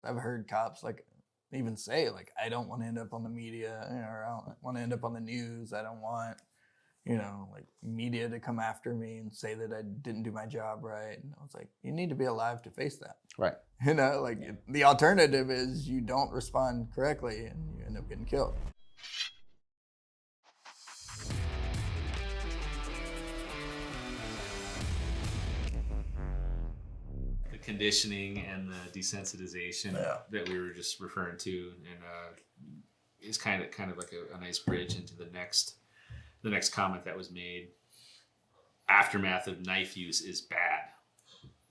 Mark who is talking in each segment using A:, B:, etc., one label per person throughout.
A: I've heard cops like even say like, I don't want to end up on the media, or I don't want to end up on the news. I don't want, like media to come after me and say that I didn't do my job right. And I was like, you need to be alive to face that.
B: Right.
A: Like the alternative is you don't respond correctly and you end up getting killed.
C: The conditioning and the desensitization that we were just referring to, and is kind of like a nice bridge into the next comment that was made. Aftermath of knife use is bad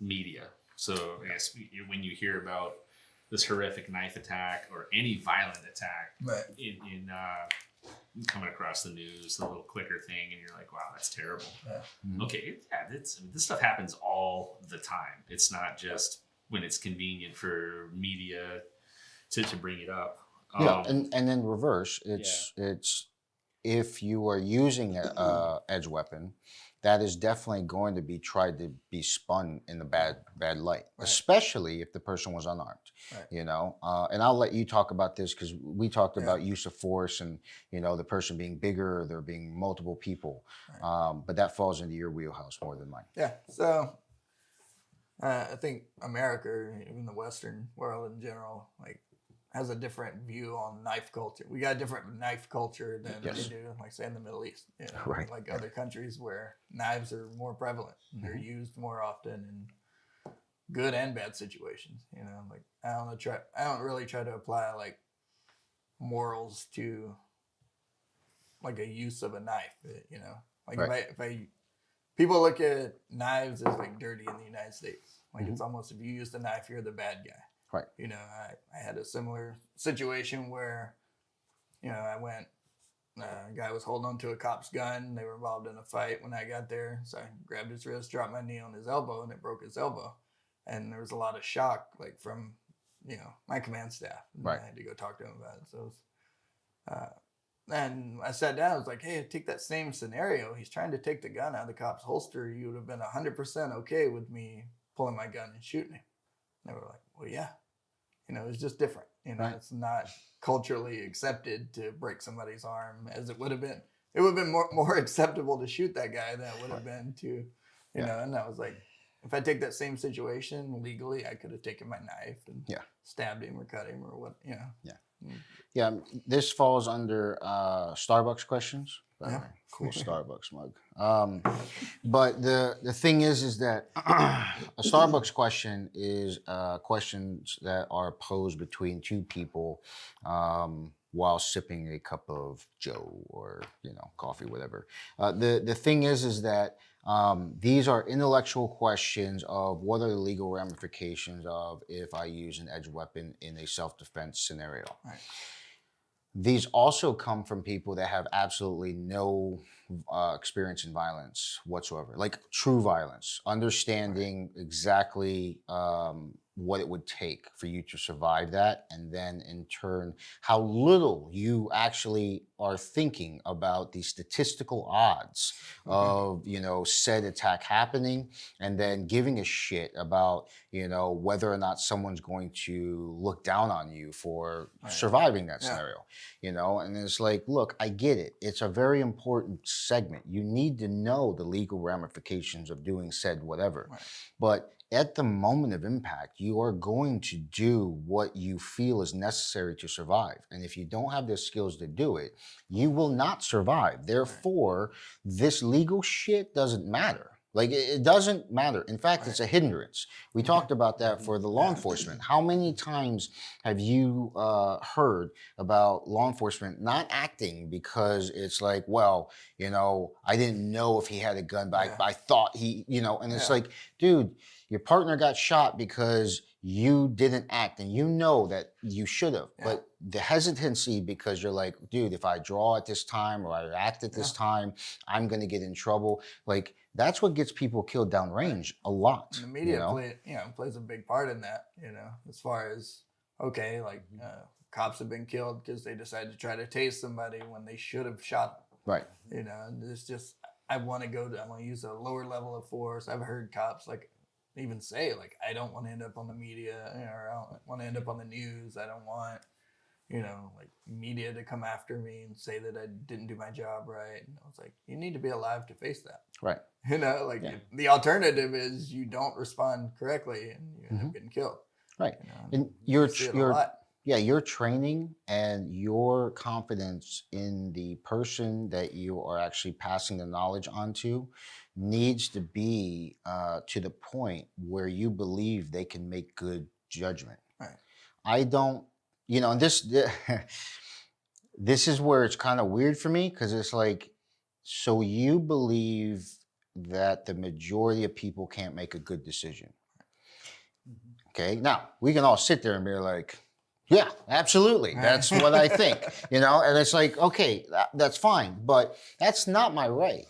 C: media. So I guess when you hear about this horrific knife attack or any violent attack, in coming across the news, the little clicker thing, and you're like, wow, that's terrible. Okay, this stuff happens all the time. It's not just when it's convenient for media to bring it up.
B: And then reverse. It's if you are using a edge weapon, that is definitely going to be tried to be spun in the bad light, especially if the person was unarmed. And I'll let you talk about this because we talked about use of force and the person being bigger or there being multiple people, but that falls into your wheelhouse more than mine.
A: So I think America, even the Western world in general, like has a different view on knife culture. We got a different knife culture than they do, like say in the Middle East, like other countries where knives are more prevalent and they're used more often in good and bad situations. Like I don't really try to apply like morals to like a use of a knife. Like if people look at knives as like dirty in the United States. Like it's almost if you use the knife, you're the bad guy.
B: Right.
A: I had a similar situation where, I went, a guy was holding on to a cop's gun. They were involved in a fight when I got there. So I grabbed his wrist, dropped my knee on his elbow, and it broke his elbow. And there was a lot of shock, like from, my command staff. And I had to go talk to him about it. So and I sat down. I was like, hey, take that same scenario. He's trying to take the gun out of the cop's holster. You would have been 100% okay with me pulling my gun and shooting him. And they were like, well, yeah. It's just different. It's not culturally accepted to break somebody's arm as it would have been. It would have been more acceptable to shoot that guy than it would have been to, and I was like, if I take that same situation legally, I could have taken my knife and stabbed him or cut him or what,
B: Yeah, this falls under Starbucks questions. Cool Starbucks mug. But the thing is that a Starbucks question is questions that are posed between two people while sipping a cup of Joe or coffee, whatever. The thing is that these are intellectual questions of what are the legal ramifications of if I use an edge weapon in a self-defense scenario.
A: Right.
B: These also come from people that have absolutely no experience in violence whatsoever, like true violence, understanding exactly what it would take for you to survive that, and then in turn, how little you actually are thinking about the statistical odds of, said attack happening, and then giving a shit about, whether or not someone's going to look down on you for surviving that scenario, and it's like, look, I get it. It's a very important segment. You need to know the legal ramifications of doing said whatever, but at the moment of impact, you are going to do what you feel is necessary to survive. And if you don't have the skills to do it, you will not survive. Therefore, this legal shit doesn't matter. Like, it doesn't matter. In fact, it's a hindrance. We talked about that for the law enforcement. How many times have you heard about law enforcement not acting because it's like, well, I didn't know if he had a gun, but I thought he, and it's like, dude, your partner got shot because you didn't act, and that you should have. But the hesitancy because you're like, dude, if I draw at this time or I act at this time, I'm going to get in trouble. Like, that's what gets people killed downrange a lot.
A: And the media plays a big part in that, as far as, cops have been killed because they decided to try to tase somebody when they should have shot them.
B: Right.
A: And it's just, I want to use a lower level of force. I've heard cops like, even say like, I don't want to end up on the media, or I don't want to end up on the news. I don't want, like media to come after me and say that I didn't do my job right. And I was like, you need to be alive to face that.
B: Right.
A: The alternative is you don't respond correctly and you end up getting killed.
B: Right.
A: And
B: your training and your confidence in the person that you are actually passing the knowledge onto needs to be to the point where you believe they can make good judgment.
A: Right.
B: I don't, and this is where it's kind of weird for me, because it's like, so you believe that the majority of people can't make a good decision. Okay, now we can all sit there and be like, yeah, absolutely. That's what I think, and it's like, okay, that's fine, but that's not my right.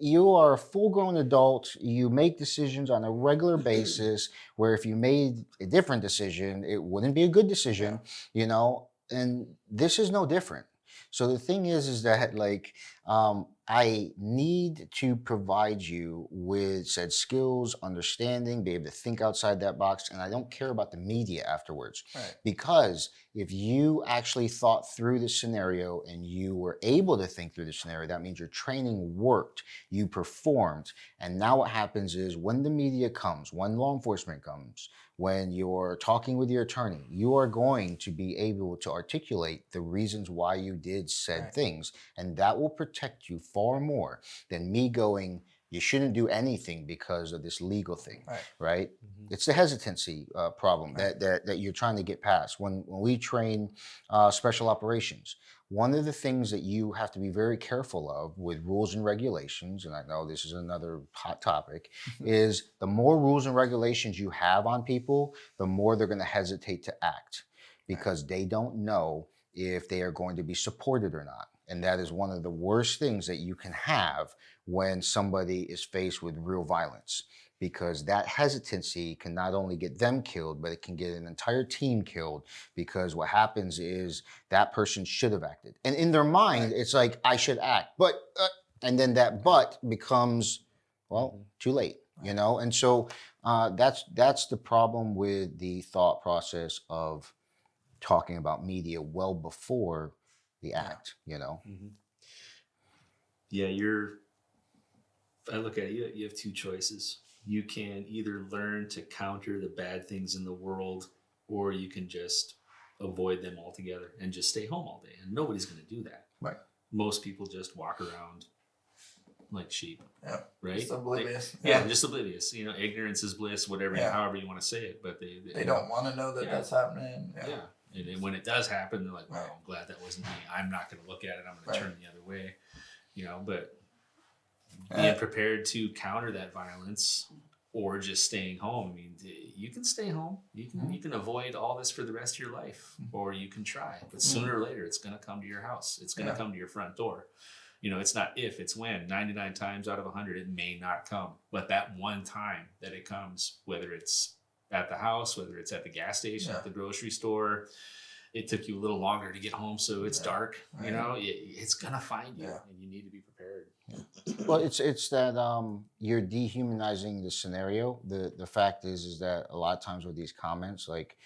B: You are a full-grown adult. You make decisions on a regular basis where if you made a different decision, it wouldn't be a good decision, and this is no different. So the thing is that like, I need to provide you with said skills, understanding, be able to think outside that box, and I don't care about the media afterwards.
A: Right.
B: Because if you actually thought through the scenario and you were able to think through the scenario, that means your training worked, you performed, and now what happens is when the media comes, when law enforcement comes, when you're talking with your attorney, you are going to be able to articulate the reasons why you did said things, and that will protect you far more than me going, you shouldn't do anything because of this legal thing, right? Mm-hmm. It's the hesitancy problem that you're trying to get past. When we train special operations, one of the things that you have to be very careful of with rules and regulations, and I know this is another hot topic, is the more rules and regulations you have on people, the more they're going to hesitate to act, because they don't know if they are going to be supported or not. And that is one of the worst things that you can have when somebody is faced with real violence, because that hesitancy can not only get them killed, but it can get an entire team killed, because what happens is that person should have acted. And in their mind, it's like, I should act, but, and then that but becomes, well, too late, And so that's the problem with the thought process of talking about media well before the act,
C: Mm-hmm. Yeah, I look at it, you have two choices. You can either learn to counter the bad things in the world, or you can just avoid them altogether and just stay home all day. And nobody's going to do that.
A: Right.
C: Most people just walk around like sheep. Yeah. Right?
A: Just oblivious.
C: Just oblivious. Ignorance is bliss, whatever, however you want to say it. But they don't
A: want to know that that's happening.
C: Yeah. And then when it does happen, they're like, well, I'm glad that wasn't me. I'm not going to look at it. I'm going to turn the other way. But being prepared to counter that violence, or just staying home. I mean, you can stay home. You can avoid all this for the rest of your life, or you can try. But sooner or later, it's going to come to your house. It's going to come to your front door. It's not if, it's when. 99 times out of 100, it may not come. But that one time that it comes, whether it's at the house, whether it's at the gas station, at the grocery store, it took you a little longer to get home, so it's dark. It's gonna find you, and you need to be prepared.
B: Well, it's that you're dehumanizing the scenario. The fact is that a lot of times with these comments, like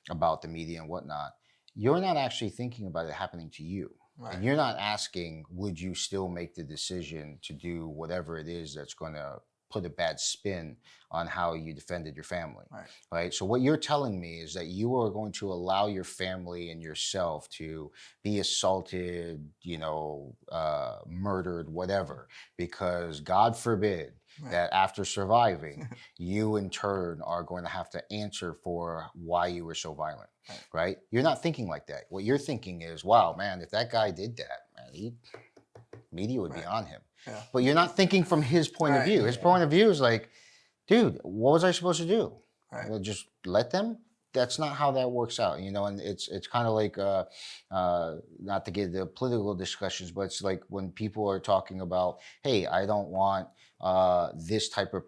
B: about the media and whatnot, you're not actually thinking about it happening to you. Right. And you're not asking, would you still make the decision to do whatever it is that's going to put a bad spin on how you defended your family, right? So what you're telling me is that you are going to allow your family and yourself to be assaulted, murdered, whatever, because God forbid that after surviving, you in turn are going to have to answer for why you were so violent, right? You're not thinking like that. What you're thinking is, wow, man, if that guy did that, man, media would be on him. Yeah. But you're not thinking from his point of view. His point of view is like, dude, what was I supposed to do? Well, just let them? That's not how that works out, and it's kind of like, not to get into political discussions, but it's like when people are talking about, hey, I don't want this type of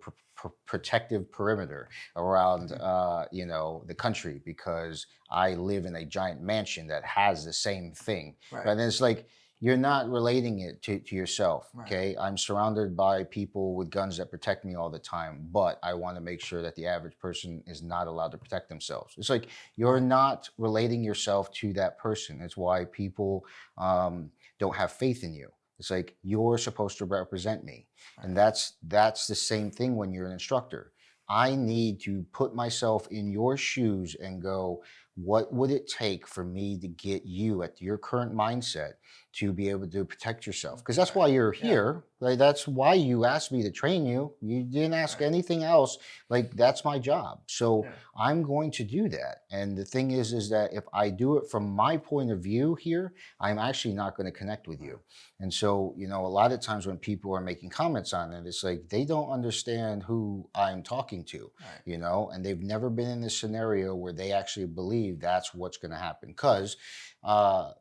B: protective perimeter around, the country because I live in a giant mansion that has the same thing. Right. And it's like, you're not relating it to yourself.
A: Right.
B: Okay. I'm surrounded by people with guns that protect me all the time, but I want to make sure that the average person is not allowed to protect themselves. It's like you're not relating yourself to that person. It's why people don't have faith in you. It's like you're supposed to represent me.
A: Right.
B: And that's the same thing when you're an instructor. I need to put myself in your shoes and go, what would it take for me to get you at your current mindset to be able to protect yourself? Because that's why you're here. Like, that's why you asked me to train you. You didn't ask anything else. Like, that's my job. So I'm going to do that. And the thing is that if I do it from my point of view here, I'm actually not going to connect with you. And so, you know, a lot of times when people are making comments on it, it's like they don't understand who I'm talking to, you know, and they've never been in this scenario where they actually believe that's what's going to happen, because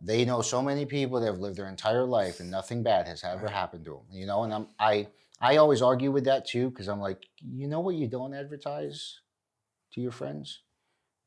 B: they know so many people that have lived their entire life and nothing bad has ever happened to them, you know. And I always argue with that too, because I'm like, you know what you don't advertise to your friends?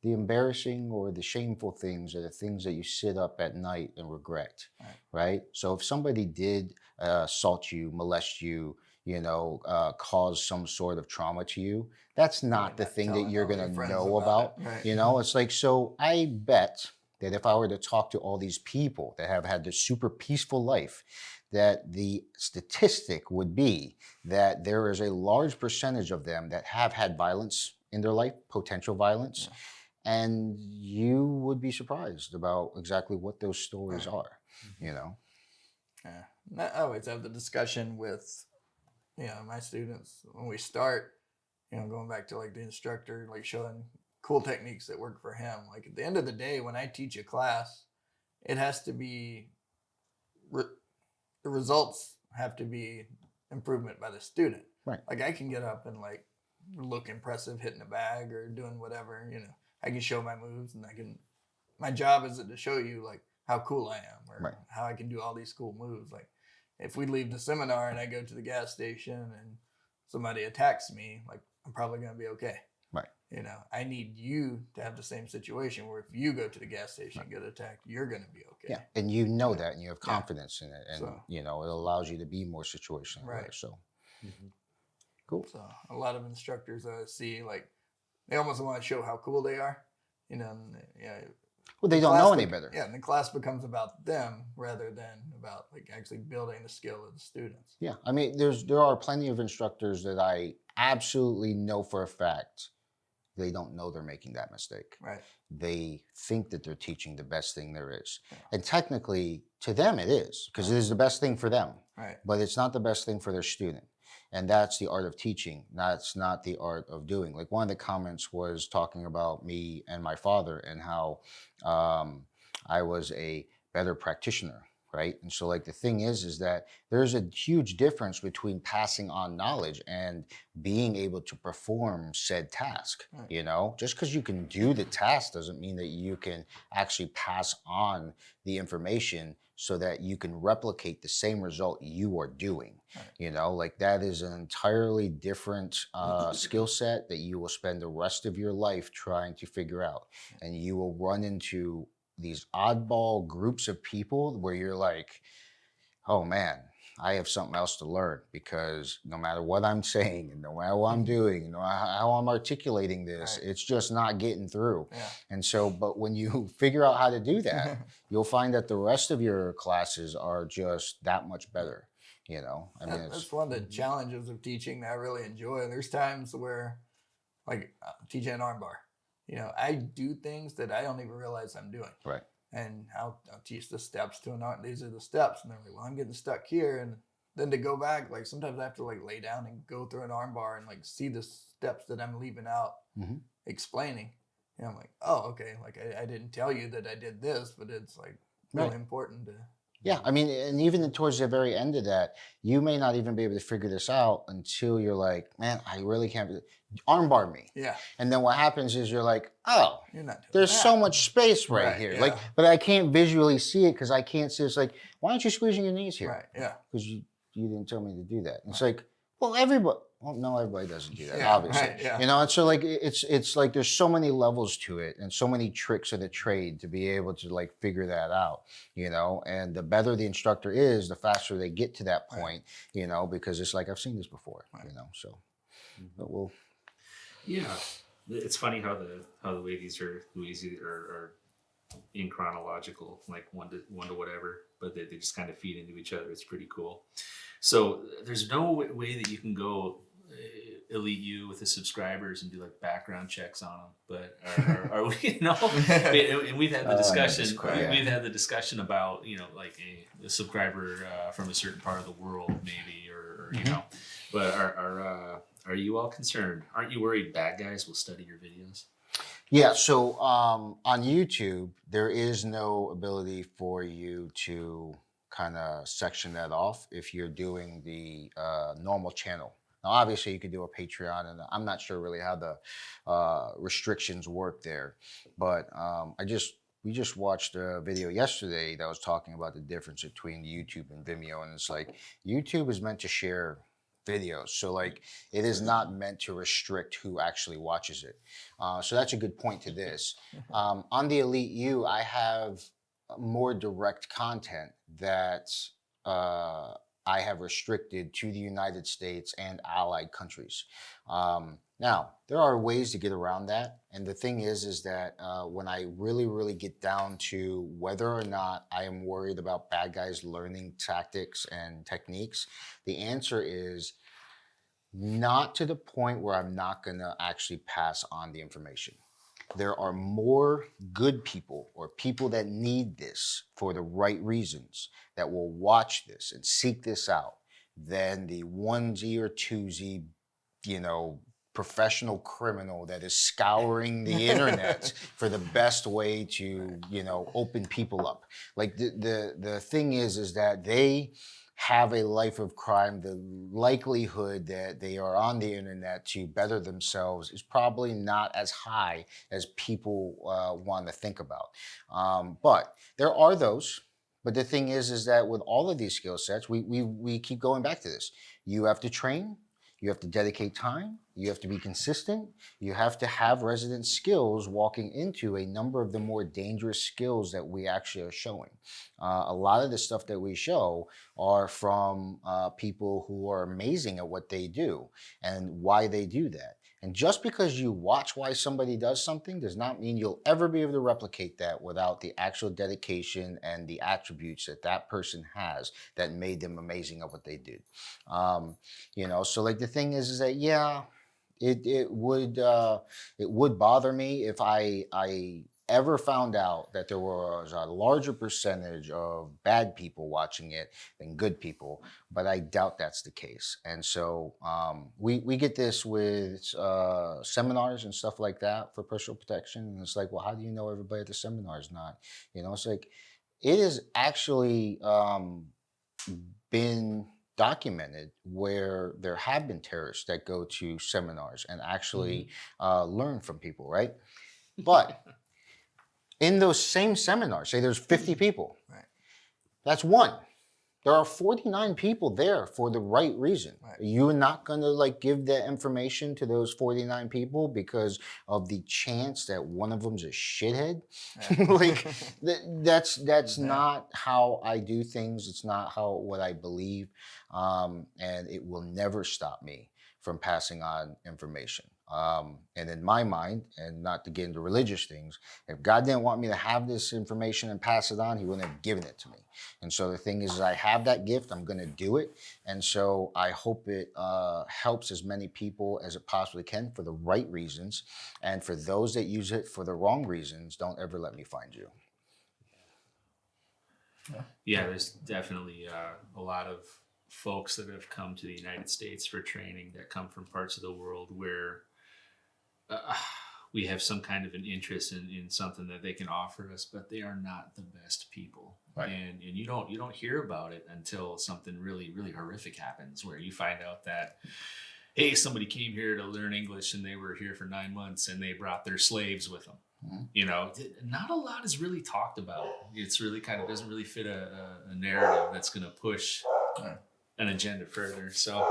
B: The embarrassing or the shameful things are the things that you sit up at night and regret, right? So if somebody did assault you, molest you, you know, cause some sort of trauma to you, that's not the thing that you're going to know about. You know, it's like, so I bet that if I were to talk to all these people that have had this super peaceful life, that the statistic would be that there is a large percentage of them that have had violence in their life, potential violence. And you would be surprised about exactly what those stories are, you know?
A: Yeah. I always have the discussion with, you know, my students when we start, you know, going back to like the instructor, like showing cool techniques that work for him. Like at the end of the day, when I teach a class, it has to be, the results have to be improvement by the student.
B: Right.
A: Like I can get up and like look impressive hitting a bag or doing whatever, you know. I can show my moves, and my job is to show you like how cool I am, or how I can do all these cool moves. Like if we leave the seminar and I go to the gas station and somebody attacks me, like I'm probably going to be okay.
B: Right.
A: You know, I need you to have the same situation where if you go to the gas station and get attacked, you're going to be okay.
B: Yeah. And you know that, and you have confidence in it, and you know, it allows you to be more situational. Right. So cool.
A: So a lot of instructors see like, they almost want to show how cool they are, you know.
B: Well, they don't know any better.
A: Yeah, and the class becomes about them rather than about like actually building the skill of the students.
B: Yeah, I mean, there are plenty of instructors that I absolutely know for a fact they don't know they're making that mistake.
A: Right.
B: They think that they're teaching the best thing there is, and technically, to them, it is, because it is the best thing for them.
A: Right.
B: But it's not the best thing for their student. And that's the art of teaching. That's not the art of doing. Like one of the comments was talking about me and my father and how I was a better practitioner, right? And so like the thing is that there's a huge difference between passing on knowledge and being able to perform said task, you know? Just because you can do the task doesn't mean that you can actually pass on the information so that you can replicate the same result you are doing. You know, like that is an entirely different skill set that you will spend the rest of your life trying to figure out. And you will run into these oddball groups of people where you're like, oh man, I have something else to learn, because no matter what I'm saying and no matter what I'm doing, you know, how I'm articulating this, it's just not getting through. And so, but when you figure out how to do that, you'll find that the rest of your classes are just that much better. You know, I mean,
A: that's one of the challenges of teaching that I really enjoy. There's times where, like, teaching an armbar, you know, I do things that I don't even realize I'm doing.
B: Right.
A: And I'll teach the steps to an art. These are the steps, and they're like, well, I'm getting stuck here, and then to go back, like sometimes I have to like lay down and go through an armbar and like see the steps that I'm leaving out, explaining. And I'm like, oh, okay, like I didn't tell you that I did this, but it's like really important to.
B: Yeah, I mean, and even towards the very end of that, you may not even be able to figure this out until you're like, man, I really can't armbar me.
A: Yeah.
B: And then what happens is you're like, oh,
A: you're not doing
B: there's
A: that.
B: so much space right here. Like, but I can't visually see it because I can't see. It's like, why aren't you squeezing your knees here?
A: Right. Yeah.
B: Because you didn't tell me to do that. And it's like, well, everybody, Well, no, everybody doesn't do that,
A: Yeah,
B: obviously.
A: right, yeah.
B: You know, and so like it's like there's so many levels to it and so many tricks of the trade to be able to like figure that out, you know. And the better the instructor is, the faster they get to that point, you know, because it's like I've seen this before, you know. So, but we'll.
C: Yeah, it's funny how the way these are in chronological, like one to whatever, but they just kind of feed into each other. It's pretty cool. So there's no way that you can go Elite U with the subscribers and do like background checks on them. But are we, you know, and we've had the discussion. We've had the discussion about, you know, like a subscriber from a certain part of the world, maybe, or you know. But are you all concerned? Aren't you worried bad guys will study your videos?
B: Yeah, so on YouTube, there is no ability for you to kind of section that off if you're doing the normal channel. Now, obviously, you could do a Patreon, and I'm not sure really how the restrictions work there. But we just watched a video yesterday that was talking about the difference between YouTube and Vimeo, and it's like YouTube is meant to share videos, so like it is not meant to restrict who actually watches it. So that's a good point to this. On the Elite U, I have more direct content that I have restricted to the United States and allied countries. Now, there are ways to get around that. And the thing is that when I really get down to whether or not I am worried about bad guys learning tactics and techniques, the answer is not to the point where I'm not going to actually pass on the information. There are more good people or people that need this for the right reasons that will watch this and seek this out than the onesie or twosie, you know, professional criminal that is scouring the internet for the best way to, you know, open people up. Like the thing is that they have a life of crime. The likelihood that they are on the internet to better themselves is probably not as high as people want to think about. But there are those. But the thing is that with all of these skill sets, we keep going back to this. You have to train. You have to dedicate time. You have to be consistent. You have to have resident skills walking into a number of the more dangerous skills that we actually are showing. A lot of the stuff that we show are from people who are amazing at what they do and why they do that. And just because you watch why somebody does something does not mean you'll ever be able to replicate that without the actual dedication and the attributes that that person has that made them amazing at what they did. You know, so like the thing is that, yeah, it would bother me if I ever found out that there was a larger percentage of bad people watching it than good people, but I doubt that's the case. And so we get this with seminars and stuff like that for personal protection. And it's like, well, how do you know everybody at the seminar is not? You know, it's like, it is actually been documented where there have been terrorists that go to seminars and actually learn from people, right? But in those same seminars, say there's 50 people,
A: Right.
B: That's one. There are 49 people there for the right reason.
A: Right.
B: You're not going to like give that information to those 49 people because of the chance that one of them's a shithead.
A: Yeah.
B: Like that's not how I do things. It's not what I believe, and it will never stop me from passing on information. And in my mind, and not to get into religious things, if God didn't want me to have this information and pass it on, he wouldn't have given it to me. And so the thing is I have that gift, I'm going to do it. And so I hope it helps as many people as it possibly can for the right reasons. And for those that use it for the wrong reasons, don't ever let me find you.
C: Yeah, there's definitely a lot of folks that have come to the United States for training that come from parts of the world where we have some kind of an interest in something that they can offer us, but they are not the best people. Right. And you don't hear about it until something really, really horrific happens, where you find out that, hey, somebody came here to learn English and they were here for 9 months and they brought their slaves with them. Mm-hmm. You know, not a lot is really talked about. It's really kind of doesn't really fit a narrative that's going to push an agenda further. So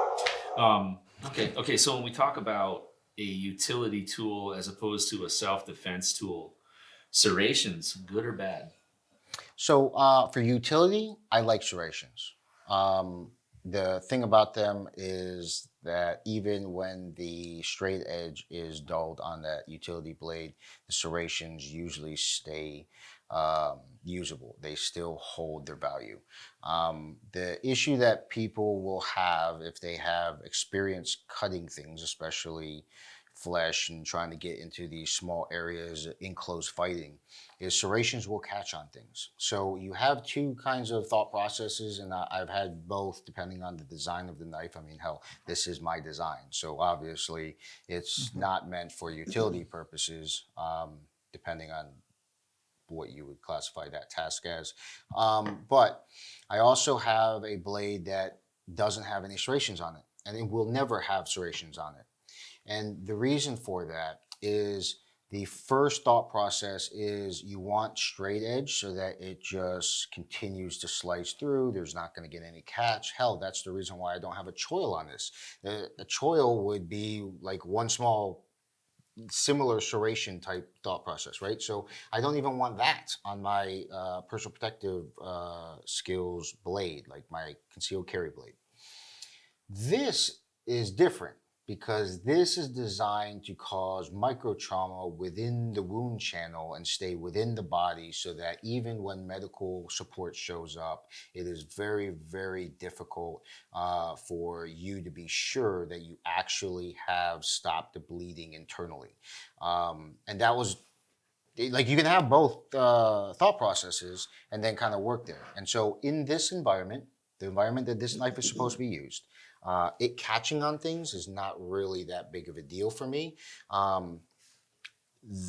C: Okay. So when we talk about a utility tool as opposed to a self-defense tool, serrations, good or bad?
B: So for utility, I like serrations. The thing about them is that even when the straight edge is dulled on that utility blade, the serrations usually stay usable. They still hold their value. The issue that people will have if they have experience cutting things, especially flesh and trying to get into these small areas in close fighting, is serrations will catch on things. So you have two kinds of thought processes, and I've had both depending on the design of the knife. I mean, hell, this is my design. So obviously it's not meant for utility purposes, depending on what you would classify that task as. But I also have a blade that doesn't have any serrations on it, and it will never have serrations on it. And the reason for that is the first thought process is you want straight edge so that it just continues to slice through. There's not going to get any catch. Hell, that's the reason why I don't have a choil on this. A choil would be like one small similar serration type thought process, right? So I don't even want that on my personal protective skills blade, like my concealed carry blade. This is different because this is designed to cause micro trauma within the wound channel and stay within the body so that even when medical support shows up, it is very, very difficult for you to be sure that you actually have stopped the bleeding internally. And that was like you can have both thought processes and then kind of work there. And so in this environment, the environment that this knife is supposed to be used, it catching on things is not really that big of a deal for me.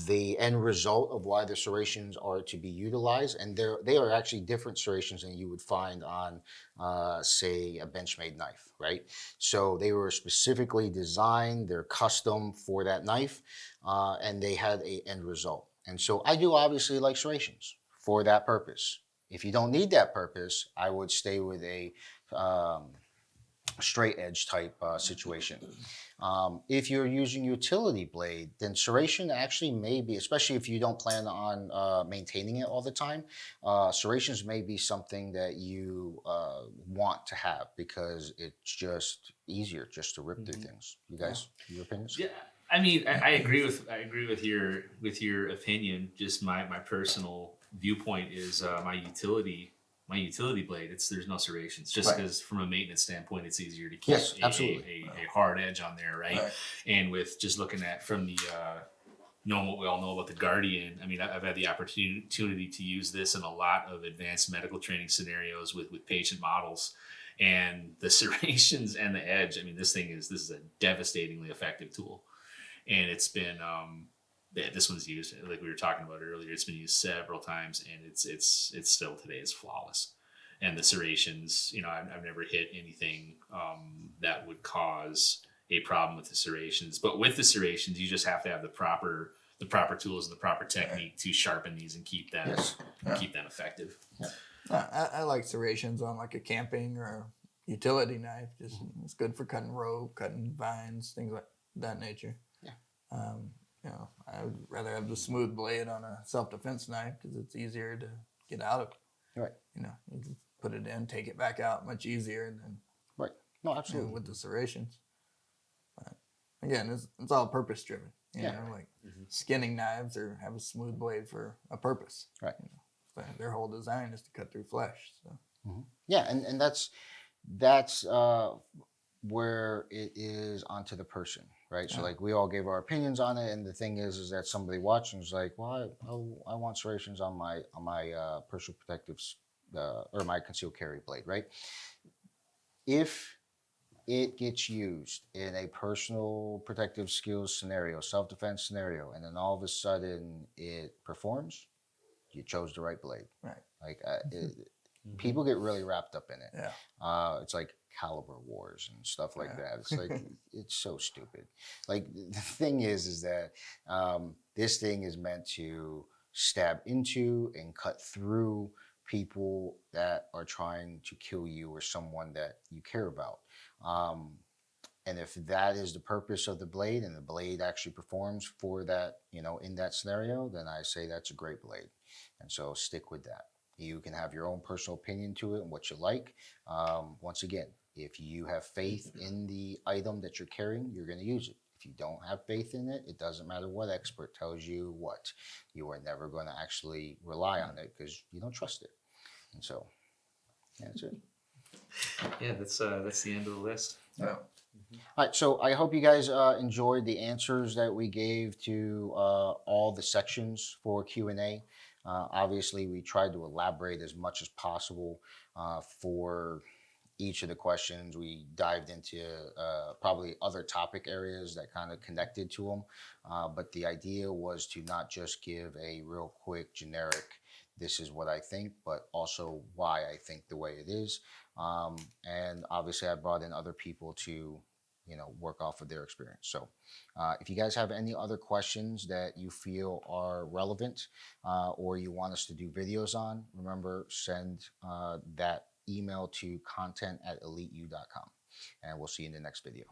B: The end result of why the serrations are to be utilized, and they are actually different serrations than you would find on, say, a Benchmade knife, right? So they were specifically designed, they're custom for that knife, and they had a end result. And so I do obviously like serrations for that purpose. If you don't need that purpose, I would stay with a straight edge type situation. If you're using utility blade, then serration actually may be, especially if you don't plan on maintaining it all the time, serrations may be something that you want to have because it's just easier just to rip through things. You guys, your opinions?
C: Yeah, I mean, I agree with your opinion. Just my personal viewpoint is my utility blade. There's no serrations, just because from a maintenance standpoint, it's easier to keep
B: Yes, absolutely.
C: a hard edge on there, right? And with just looking at from the knowing what we all know about the Guardian, I mean, I've had the opportunity to use this in a lot of advanced medical training scenarios with patient models. And the serrations and the edge, I mean, this is a devastatingly effective tool. And it's been this one's used, like we were talking about earlier, it's been used several times, and it's still today is flawless. And the serrations, I've never hit anything that would cause a problem with the serrations. But with the serrations, you just have to have the proper tools and the proper technique to sharpen these and keep them effective.
A: Yeah. I like serrations on like a camping or utility knife. Just it's good for cutting rope, cutting vines, things like that nature. Yeah. I would rather have the smooth blade on a self-defense knife because it's easier to get out of.
B: Right.
A: You just put it in, take it back out much easier than
B: right. No, absolutely.
A: with the serrations. But again, it's all purpose driven. You know, like skinning knives or have a smooth blade for a purpose.
B: Right.
A: Their whole design is to cut through flesh. So.
B: Yeah, and that's where it is onto the person, right? So like we all gave our opinions on it, and the thing is that somebody watching is like, well, I want serrations on my personal protective or my concealed carry blade, right? If it gets used in a personal protective skills scenario, self-defense scenario, and then all of a sudden it performs, you chose the right blade.
A: Right.
B: Like people get really wrapped up in it.
A: Yeah.
B: It's like caliber wars and stuff like that. It's like it's so stupid. Like the thing is that this thing is meant to stab into and cut through people that are trying to kill you or someone that you care about. And if that is the purpose of the blade and the blade actually performs for that, in that scenario, then I say that's a great blade. And so stick with that. You can have your own personal opinion to it and what you like. Once again, if you have faith in the item that you're carrying, you're going to use it. If you don't have faith in it, it doesn't matter what expert tells you what. You are never going to actually rely on it because you don't trust it. And so, that's it.
C: Yeah, that's the end of the list.
A: Yeah.
B: All right, so I hope you guys enjoyed the answers that we gave to all the sections for Q&A. Obviously, we tried to elaborate as much as possible for each of the questions. We dived into probably other topic areas that kind of connected to them. But the idea was to not just give a real quick generic, this is what I think, but also why I think the way it is. And obviously I brought in other people to work off of their experience. So if you guys have any other questions that you feel are relevant or you want us to do videos on, remember, send that email to content@eliteu.com, and we'll see you in the next video.